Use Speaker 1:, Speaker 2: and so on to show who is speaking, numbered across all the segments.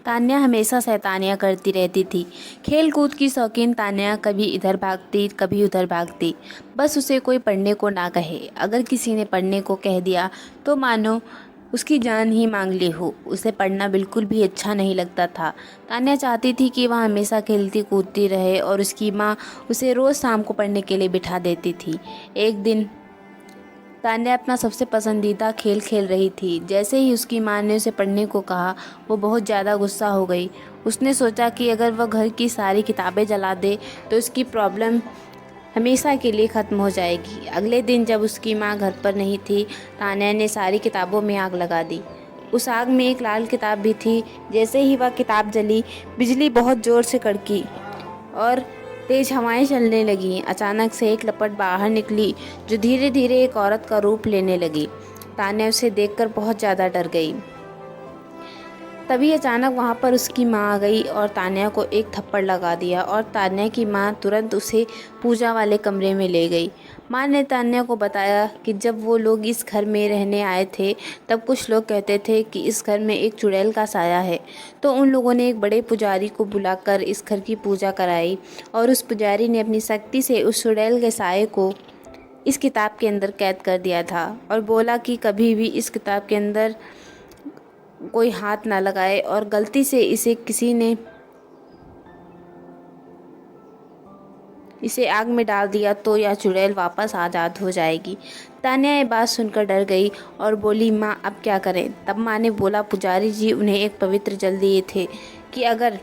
Speaker 1: तान्या हमेशा शैतानियाँ करती रहती थी। खेल कूद की शौकीन तान्या कभी इधर भागती कभी उधर भागती, बस उसे कोई पढ़ने को ना कहे। अगर किसी ने पढ़ने को कह दिया तो मानो उसकी जान ही मांग ली हो। उसे पढ़ना बिल्कुल भी अच्छा नहीं लगता था। तान्या चाहती थी कि वह हमेशा खेलती कूदती रहे और उसकी माँ उसे रोज़ शाम को पढ़ने के लिए बिठा देती थी। एक दिन तान्या अपना सबसे पसंदीदा खेल खेल रही थी। जैसे ही उसकी माँ ने उसे पढ़ने को कहा, वो बहुत ज़्यादा गुस्सा हो गई। उसने सोचा कि अगर वह घर की सारी किताबें जला दे तो उसकी प्रॉब्लम हमेशा के लिए ख़त्म हो जाएगी। अगले दिन जब उसकी माँ घर पर नहीं थी, तान्या ने सारी किताबों में आग लगा दी। उस आग में एक लाल किताब भी थी। जैसे ही वह किताब जली, बिजली बहुत ज़ोर से कड़की और तेज हवाएं चलने लगीं। अचानक से एक लपट बाहर निकली जो धीरे धीरे एक औरत का रूप लेने लगी। तान्या उसे देखकर बहुत ज़्यादा डर गई। तभी अचानक वहाँ पर उसकी माँ आ गई और तान्या को एक थप्पड़ लगा दिया और तान्या की माँ तुरंत उसे पूजा वाले कमरे में ले गई। माँ ने तान्या को बताया कि जब वो लोग इस घर में रहने आए थे तब कुछ लोग कहते थे कि इस घर में एक चुड़ैल का साया है। तो उन लोगों ने एक बड़े पुजारी को बुलाकर इस घर की पूजा कराई और उस पुजारी ने अपनी शक्ति से उस चुड़ैल के साये को इस किताब के अंदर कैद कर दिया था और बोला कि कभी भी इस किताब के अंदर कोई हाथ ना लगाए और गलती से इसे आग में डाल दिया तो यह चुड़ैल वापस आज़ाद हो जाएगी। तान्या ये बात सुनकर डर गई और बोली, माँ अब क्या करें। तब माँ ने बोला, पुजारी जी उन्हें एक पवित्र जल दिए थे कि अगर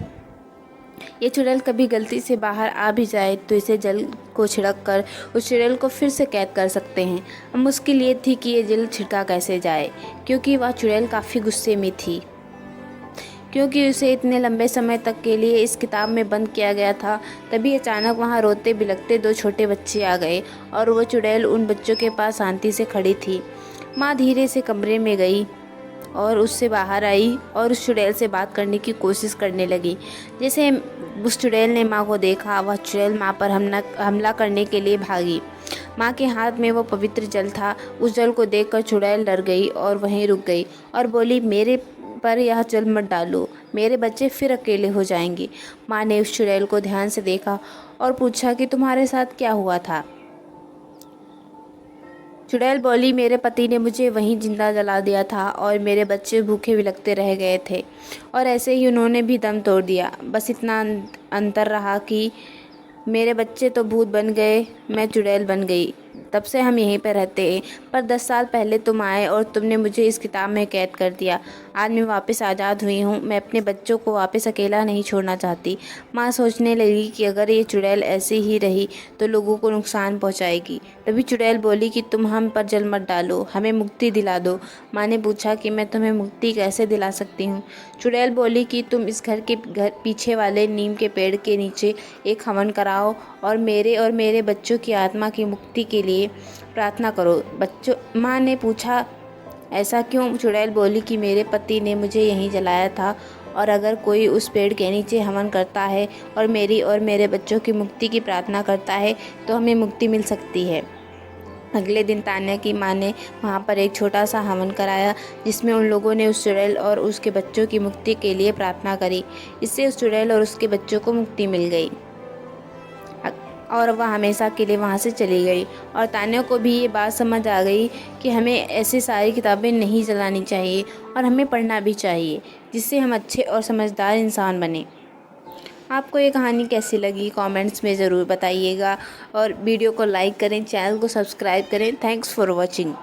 Speaker 1: ये चुड़ैल कभी गलती से बाहर आ भी जाए तो इसे जल को छिड़क कर उस चुड़ैल को फिर से कैद कर सकते हैं। अब मुश्किल ये थी कि ये जल छिड़का कैसे जाए, क्योंकि वह चुड़ैल काफ़ी गुस्से में थी, क्योंकि उसे इतने लंबे समय तक के लिए इस किताब में बंद किया गया था। तभी अचानक वहाँ रोते बिलखते दो छोटे बच्चे आ गए और वो चुड़ैल उन बच्चों के पास शांति से खड़ी थी। माँ धीरे से कमरे में गई और उससे बाहर आई और उस चुड़ैल से बात करने की कोशिश करने लगी। जैसे उस चुड़ैल ने माँ को देखा, वह चुड़ैल माँ पर हमला करने के लिए भागी। माँ के हाथ में वो पवित्र जल था। उस जल को देखकर चुड़ैल डर गई और वहीं रुक गई और बोली, मेरे पर यह जल मत डालो, मेरे बच्चे फिर अकेले हो जाएंगे। माँ ने उस चुड़ैल को ध्यान से देखा और पूछा कि तुम्हारे साथ क्या हुआ था। चुड़ैल बोली, मेरे पति ने मुझे वहीं जिंदा जला दिया था और मेरे बच्चे भूखे बिलखते रह गए थे और ऐसे ही उन्होंने भी दम तोड़ दिया। बस इतना अंतर रहा कि मेरे बच्चे तो भूत बन गए, मैं चुड़ैल बन गई। तब से हम यहीं पर रहते हैं। पर 10 साल पहले तुम आए और तुमने मुझे इस किताब में कैद कर दिया। आज मैं वापस आज़ाद हुई हूँ। मैं अपने बच्चों को वापस अकेला नहीं छोड़ना चाहती। माँ सोचने लगी कि अगर ये चुड़ैल ऐसी ही रही तो लोगों को नुकसान पहुँचाएगी। तभी चुड़ैल बोली कि तुम हम पर जल मत डालो, हमें मुक्ति दिला दो। माँ ने पूछा कि मैं तुम्हें मुक्ति कैसे दिला सकती हूँ। चुड़ैल बोली कि तुम इस घर पीछे वाले नीम के पेड़ के नीचे एक हवन कराओ और मेरे बच्चों की आत्मा की मुक्ति के लिए प्रार्थना करो। माँ ने पूछा, ऐसा क्यों। चुड़ैल बोली कि मेरे पति ने मुझे यहीं जलाया था और अगर कोई उस पेड़ के नीचे हवन करता है और मेरे बच्चों की मुक्ति की प्रार्थना करता है तो हमें मुक्ति मिल सकती है। अगले दिन तान्या की माँ ने वहाँ पर एक छोटा सा हवन कराया जिसमें उन लोगों ने उस चुड़ैल और उसके बच्चों की मुक्ति के लिए प्रार्थना करी। इससे उस चुड़ैल और उसके बच्चों को मुक्ति मिल गई और वह हमेशा के लिए वहाँ से चली गई। और तान्या को भी ये बात समझ आ गई कि हमें ऐसी सारी किताबें नहीं जलानी चाहिए और हमें पढ़ना भी चाहिए, जिससे हम अच्छे और समझदार इंसान बने। आपको ये कहानी कैसी लगी कमेंट्स में ज़रूर बताइएगा और वीडियो को लाइक करें, चैनल को सब्सक्राइब करें। Thanks for watching.